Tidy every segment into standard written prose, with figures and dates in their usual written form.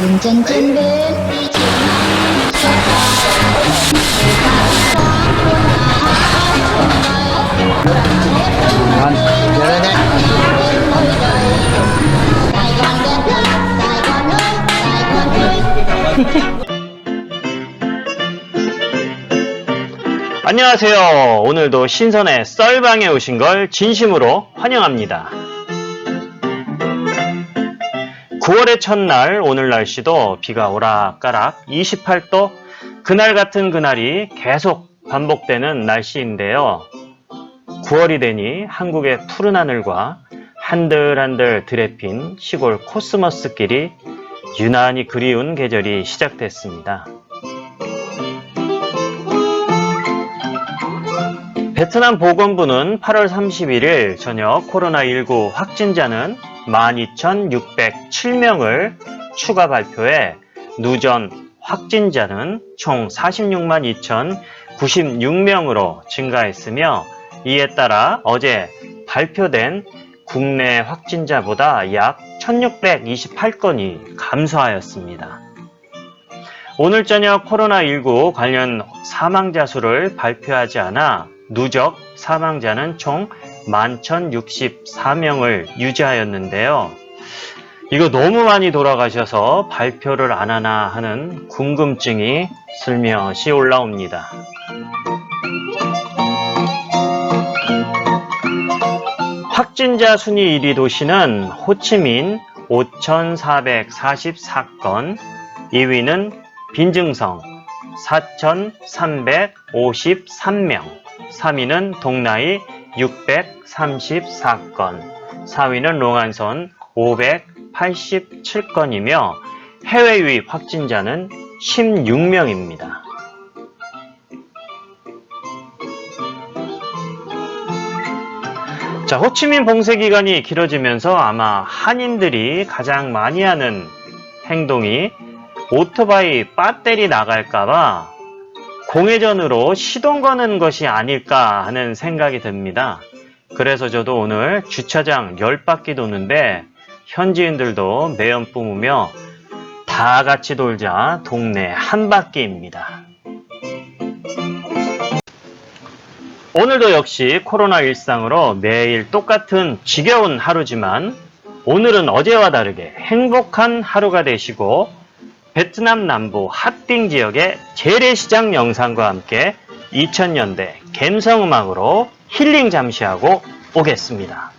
운전진들 안녕하세요. 오늘도 신선의 썰방에 오신 걸 진심으로 환영합니다. 9월의 첫날 오늘 날씨도 비가 오락가락 28도, 그날 같은 그날이 계속 반복되는 날씨인데요. 9월이 되니 한국의 푸른 하늘과 한들한들 들에 핀 시골 코스모스길이 유난히 그리운 계절이 시작됐습니다. 베트남 보건부는 8월 31일 저녁 코로나19 확진자는 12,607명을 추가 발표해 누전 확진자는 총 46만 2,096명으로 증가했으며, 이에 따라 어제 발표된 국내 확진자보다 약 1,628건이 감소하였습니다. 오늘 저녁 코로나19 관련 사망자 수를 발표하지 않아 누적 사망자는 총 11,064명을 유지하였는데요. 이거 너무 많이 돌아가셔서 발표를 안 하나 하는 궁금증이 슬며시 올라옵니다. 확진자 순위 1위 도시는 호치민 5,444건, 2위는 빈증성 4,353명, 3위는 동나이 634건, 4위는 롱안선 587건이며 해외 유입 확진자는 16명입니다. 자, 호치민 봉쇄 기간이 길어지면서 아마 한인들이 가장 많이 하는 행동이 오토바이 배터리 나갈까봐 공회전으로 시동 거는 것이 아닐까 하는 생각이 듭니다. 그래서 저도 오늘 주차장 10바퀴 도는데 현지인들도 매연 뿜으며 다 같이 돌자 동네 한 바퀴입니다. 오늘도 역시 코로나 일상으로 매일 똑같은 지겨운 하루지만 오늘은 어제와 다르게 행복한 하루가 되시고, 베트남 남부 핫띵 지역의 재래시장 영상과 함께 2000년대 갬성음악으로 힐링 잠시 하고 오겠습니다.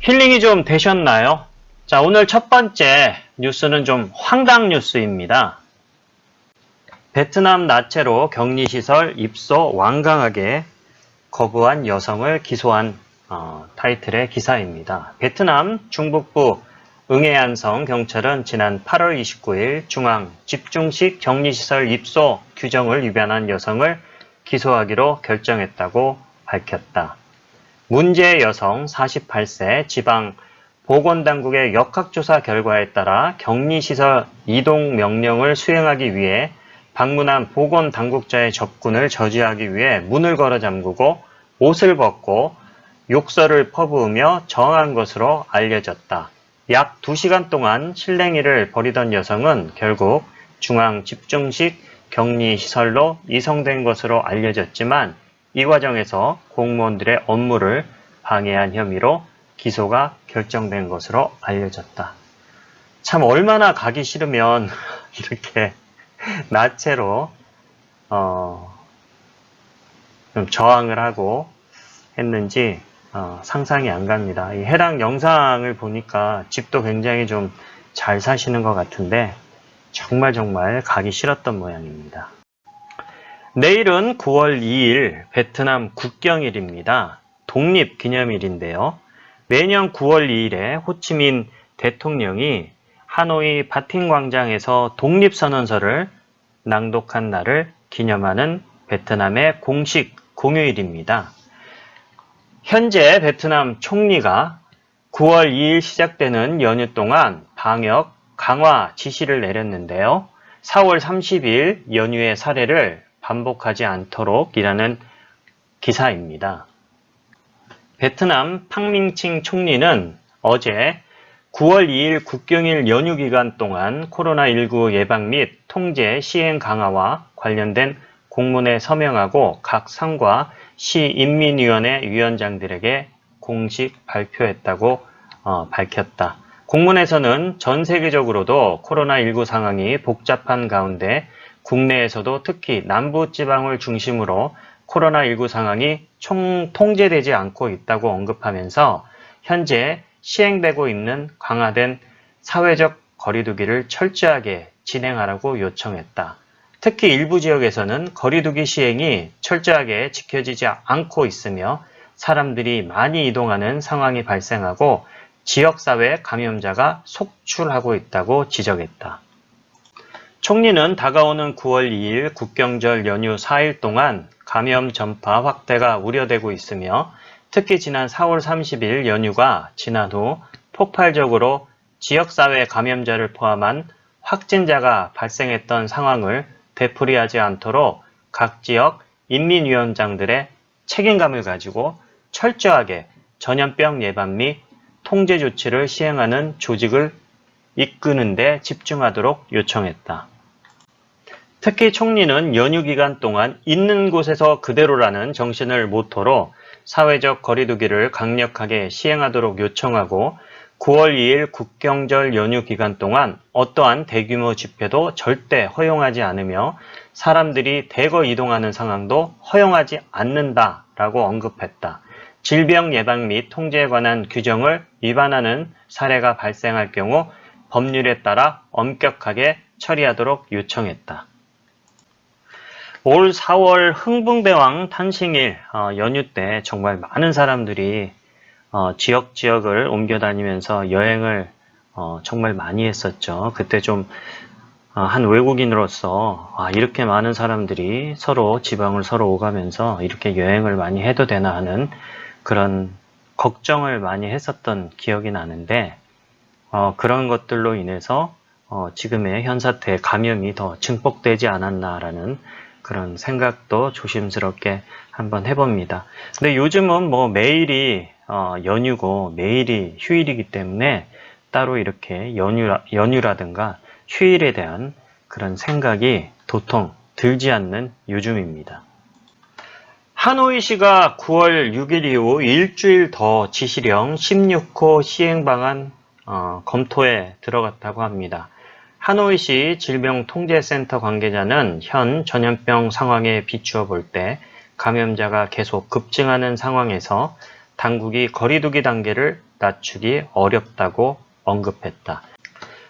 힐링이 좀 되셨나요? 자, 오늘 첫 번째 뉴스는 좀 황당 뉴스입니다. 베트남 나체로 격리시설 입소 완강하게 거부한 여성을 기소한 타이틀의 기사입니다. 베트남 중북부 응해안성 경찰은 지난 8월 29일 중앙 집중식 격리시설 입소 규정을 위반한 여성을 기소하기로 결정했다고 밝혔다. 문제 여성 48세 지방 보건당국의 역학조사 결과에 따라 격리시설 이동 명령을 수행하기 위해 방문한 보건당국자의 접근을 저지하기 위해 문을 걸어 잠그고 옷을 벗고 욕설을 퍼부으며 저항한 것으로 알려졌다. 약 2시간 동안 실랭이를 벌이던 여성은 결국 중앙 집중식 격리시설로 이송된 것으로 알려졌지만 이 과정에서 공무원들의 업무를 방해한 혐의로 기소가 결정된 것으로 알려졌다. 참 얼마나 가기 싫으면 이렇게 나체로 좀 저항을 하고 했는지 상상이 안 갑니다. 이 해당 영상을 보니까 집도 굉장히 좀 잘 사시는 것 같은데 정말 가기 싫었던 모양입니다. 내일은 9월 2일 베트남 국경일입니다. 독립기념일인데요. 매년 9월 2일에 호치민 대통령이 하노이 바팅광장에서 독립선언서를 낭독한 날을 기념하는 베트남의 공식 공휴일입니다. 현재 베트남 총리가 9월 2일 시작되는 연휴 동안 방역 강화 지시를 내렸는데요. 4월 30일 연휴의 사례를 반복하지 않도록 이라는 기사입니다. 베트남 팡민칭 총리는 어제 9월 2일 국경일 연휴 기간 동안 코로나19 예방 및 통제 시행 강화와 관련된 공문에 서명하고 각 상과 시인민위원회 위원장들에게 공식 발표했다고 밝혔다. 공문에서는 전 세계적으로도 코로나19 상황이 복잡한 가운데 국내에서도 특히 남부지방을 중심으로 코로나19 상황이 통제되지 않고 있다고 언급하면서 현재 시행되고 있는 강화된 사회적 거리두기를 철저하게 진행하라고 요청했다. 특히 일부 지역에서는 거리두기 시행이 철저하게 지켜지지 않고 있으며 사람들이 많이 이동하는 상황이 발생하고 지역사회 감염자가 속출하고 있다고 지적했다. 총리는 다가오는 9월 2일 국경절 연휴 4일 동안 감염 전파 확대가 우려되고 있으며 특히 지난 4월 30일 연휴가 지난 후 폭발적으로 지역사회 감염자를 포함한 확진자가 발생했던 상황을 되풀이하지 않도록 각 지역 인민위원장들의 책임감을 가지고 철저하게 전염병 예방 및 통제 조치를 시행하는 조직을 이끄는 데 집중하도록 요청했다. 특히 총리는 연휴 기간 동안 있는 곳에서 그대로라는 정신을 모토로 사회적 거리두기를 강력하게 시행하도록 요청하고 9월 2일 국경절 연휴 기간 동안 어떠한 대규모 집회도 절대 허용하지 않으며 사람들이 대거 이동하는 상황도 허용하지 않는다라고 언급했다. 질병 예방 및 통제에 관한 규정을 위반하는 사례가 발생할 경우 법률에 따라 엄격하게 처리하도록 요청했다. 올 4월 흥붕대왕 탄생일 연휴 때 정말 많은 사람들이 지역을 옮겨 다니면서 여행을 정말 많이 했었죠. 그때 좀 한 외국인으로서 이렇게 많은 사람들이 서로 지방을 서로 오가면서 이렇게 여행을 많이 해도 되나 하는 그런 걱정을 많이 했었던 기억이 나는데 그런 것들로 인해서 지금의 현사태 감염이 더 증폭되지 않았나라는 그런 생각도 조심스럽게 한번 해봅니다. 근데 요즘은 뭐 매일이 연휴고 매일이 휴일이기 때문에 따로 이렇게 연휴라든가 휴일에 대한 그런 생각이 도통 들지 않는 요즘입니다. 하노이시가 9월 6일 이후 일주일 더 지시령 16호 시행 방안 검토에 들어갔다고 합니다. 하노이시 질병통제센터 관계자는 현 전염병 상황에 비추어 볼 때 감염자가 계속 급증하는 상황에서 당국이 거리두기 단계를 낮추기 어렵다고 언급했다.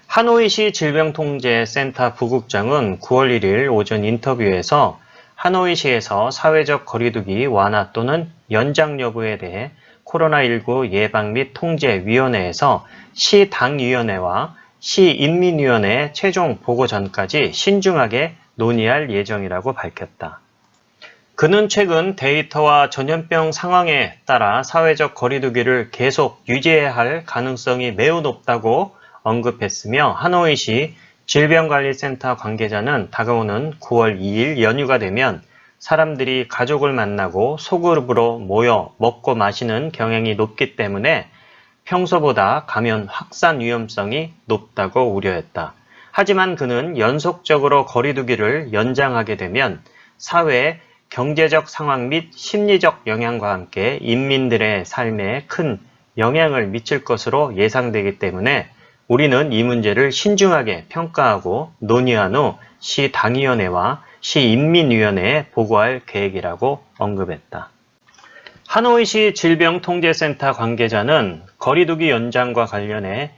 하노이시 질병통제센터 부국장은 9월 1일 오전 인터뷰에서 하노이시에서 사회적 거리두기 완화 또는 연장 여부에 대해 코로나19 예방 및 통제위원회에서 시당위원회와 시인민위원회 최종 보고 전까지 신중하게 논의할 예정이라고 밝혔다. 그는 최근 데이터와 전염병 상황에 따라 사회적 거리두기를 계속 유지해야 할 가능성이 매우 높다고 언급했으며 하노이시 질병관리센터 관계자는 다가오는 9월 2일 연휴가 되면 사람들이 가족을 만나고 소그룹으로 모여 먹고 마시는 경향이 높기 때문에 평소보다 감염 확산 위험성이 높다고 우려했다. 하지만 그는 연속적으로 거리두기를 연장하게 되면 사회의 경제적 상황 및 심리적 영향과 함께 인민들의 삶에 큰 영향을 미칠 것으로 예상되기 때문에 우리는 이 문제를 신중하게 평가하고 논의한 후 시당위원회와 시인민위원회에 보고할 계획이라고 언급했다. 하노이시 질병통제센터 관계자는 거리두기 연장과 관련해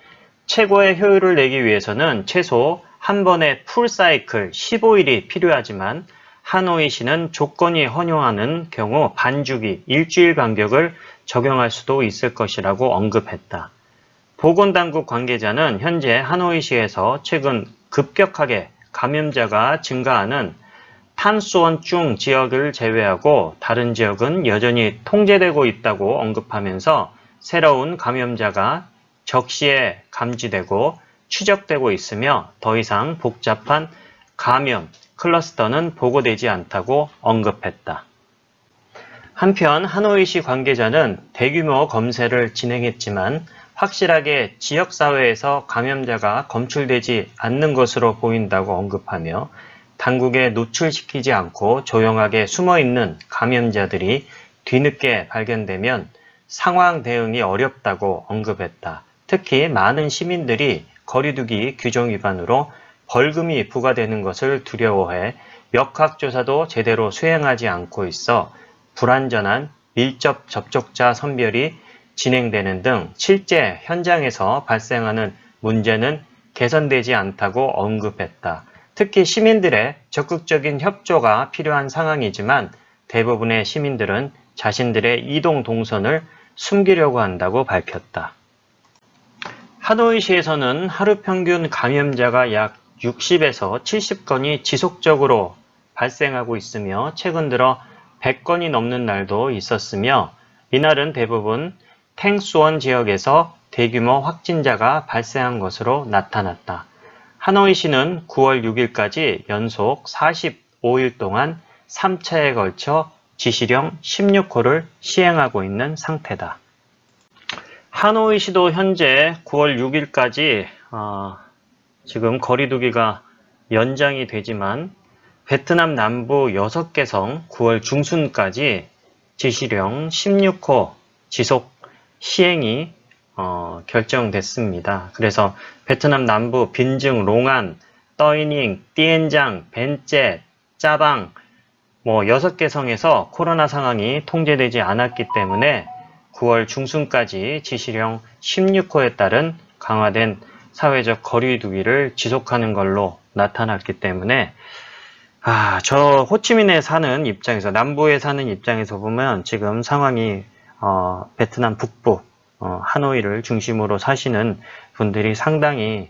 최고의 효율을 내기 위해서는 최소 한 번의 풀사이클 15일이 필요하지만 하노이시는 조건이 허용하는 경우 반주기 일주일 간격을 적용할 수도 있을 것이라고 언급했다. 보건당국 관계자는 현재 하노이시에서 최근 급격하게 감염자가 증가하는 탄수원중 지역을 제외하고 다른 지역은 여전히 통제되고 있다고 언급하면서 새로운 감염자가 적시에 감지되고 추적되고 있으며 더 이상 복잡한 감염 클러스터는 보고되지 않다고 언급했다. 한편 하노이시 관계자는 대규모 검사를 진행했지만 확실하게 지역사회에서 감염자가 검출되지 않는 것으로 보인다고 언급하며 당국에 노출시키지 않고 조용하게 숨어있는 감염자들이 뒤늦게 발견되면 상황 대응이 어렵다고 언급했다. 특히 많은 시민들이 거리두기 규정 위반으로 벌금이 부과되는 것을 두려워해 역학조사도 제대로 수행하지 않고 있어 불완전한 밀접 접촉자 선별이 진행되는 등 실제 현장에서 발생하는 문제는 개선되지 않다고 언급했다. 특히 시민들의 적극적인 협조가 필요한 상황이지만 대부분의 시민들은 자신들의 이동 동선을 숨기려고 한다고 밝혔다. 하노이시에서는 하루 평균 감염자가 약 60에서 70건이 지속적으로 발생하고 있으며 최근 들어 100건이 넘는 날도 있었으며 이날은 대부분 탱수원 지역에서 대규모 확진자가 발생한 것으로 나타났다. 하노이시는 9월 6일까지 연속 45일 동안 3차에 걸쳐 지시령 16호를 시행하고 있는 상태다. 하노이시도 현재 9월 6일까지 지금 거리두기가 연장이 되지만 베트남 남부 6개 성 9월 중순까지 지시령 16호 지속 시행이 결정됐습니다. 그래서 베트남 남부 빈증, 롱안, 떠이닝, 띠엔장, 벤째, 짜방 6개 성에서 코로나 상황이 통제되지 않았기 때문에 9월 중순까지 지시령 16호에 따른 강화된 사회적 거리두기를 지속하는 걸로 나타났기 때문에 저 호치민에 사는 입장에서 남부에 사는 입장에서 보면 지금 상황이 베트남 북부 하노이를 중심으로 사시는 분들이 상당히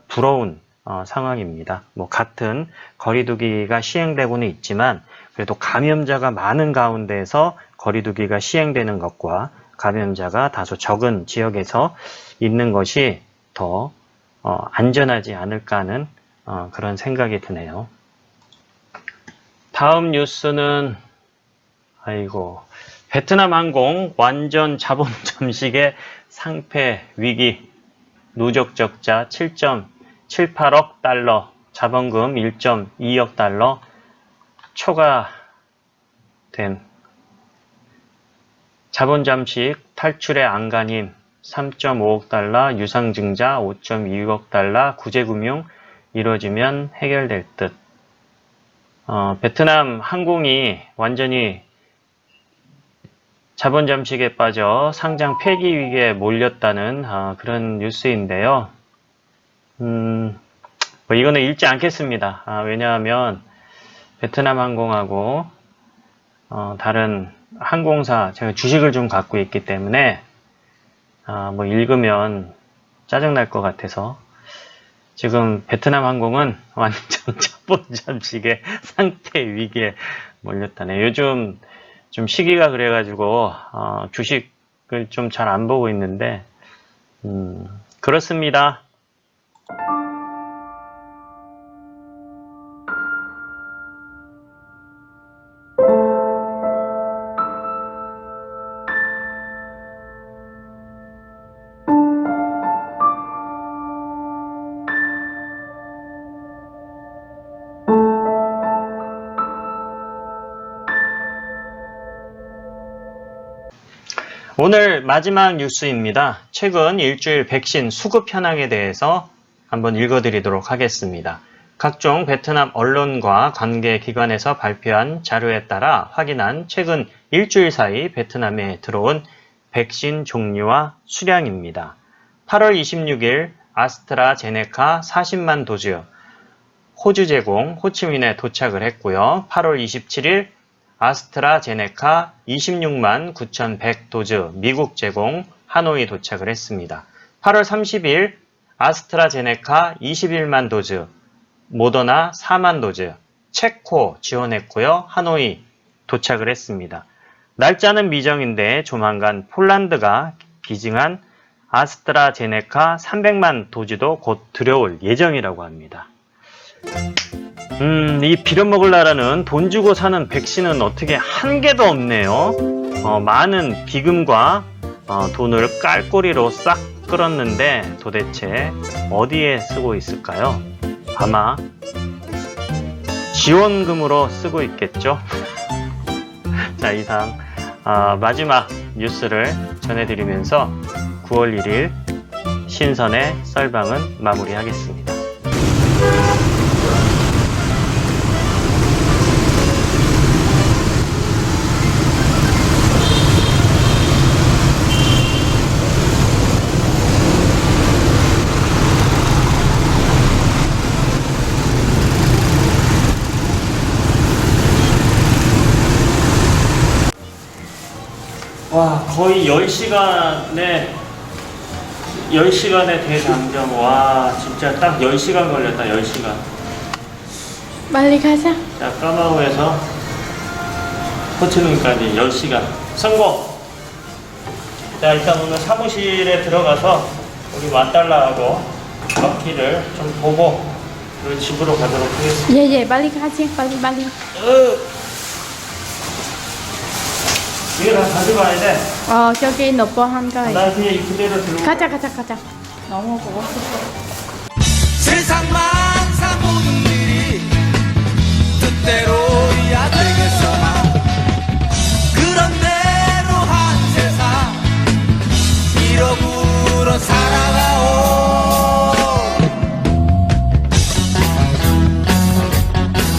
부러운 상황입니다. 같은 거리두기가 시행되고는 있지만 그래도 감염자가 많은 가운데에서 거리두기가 시행되는 것과 감염자가 다소 적은 지역에서 있는 것이 더 안전하지 않을까 하는 그런 생각이 드네요. 다음 뉴스는 베트남 항공 완전 자본 잠식의 상폐 위기, 누적 적자 7.78억 달러, 자본금 1.2억 달러 초과됨. 자본 잠식 탈출의 안간힘 3.5억 달러, 유상증자 5.2억 달러, 구제금융 이루어지면 해결될 듯. 베트남 항공이 완전히 자본 잠식에 빠져 상장 폐기 위기에 몰렸다는 그런 뉴스인데요. 뭐 이거는 읽지 않겠습니다. 왜냐하면 베트남 항공하고 다른 항공사 제가 주식을 좀 갖고 있기 때문에 뭐 읽으면 짜증날 것 같아서 지금 베트남 항공은 완전 자본 잠식의 상태 위기에 몰렸다네. 요즘 좀 시기가 그래가지고 주식을 좀 잘 안 보고 있는데 그렇습니다. 오늘 마지막 뉴스입니다. 최근 일주일 백신 수급 현황에 대해서 한번 읽어드리도록 하겠습니다. 각종 베트남 언론과 관계기관에서 발표한 자료에 따라 확인한 최근 일주일 사이 베트남에 들어온 백신 종류와 수량입니다. 8월 26일 아스트라제네카 40만 도즈 호주 제공 호치민에 도착을 했고요. 8월 27일 아스트라제네카 26만 9,100 도즈 미국 제공 하노이 도착을 했습니다. 8월 30일 아스트라제네카 21만 도즈 모더나 4만 도즈 체코 지원했고요. 하노이 도착을 했습니다. 날짜는 미정인데 조만간 폴란드가 기증한 아스트라제네카 300만 도즈도 곧 들여올 예정이라고 합니다. 이 빌어먹을 나라는 돈 주고 사는 백신은 어떻게 한 개도 없네요. 많은 기금과 돈을 깔꼬리로 싹 끌었는데 도대체 어디에 쓰고 있을까요? 아마 지원금으로 쓰고 있겠죠. 자, 이상 마지막 뉴스를 전해드리면서 9월 1일 신선의 썰방은 마무리하겠습니다. 와, 거의 10시간의 대장정. 와, 진짜 딱 10시간 걸렸다, 10시간. 빨리 가자. 자, 까마우에서 호치민까지 10시간. 성공! 자, 일단 오늘 사무실에 들어가서 우리 맛달라하고 바퀴를 좀 보고 그리고 집으로 가도록 하겠습니다. 예, 빨리 가자. 빨리. 이거 다 가져가야 돼. 저기 너버 한 거야. 나 그냥 그대로 들고. 가자. 너무 보고 싶어. 세상 만사 모든 일이 뜻대로야 되게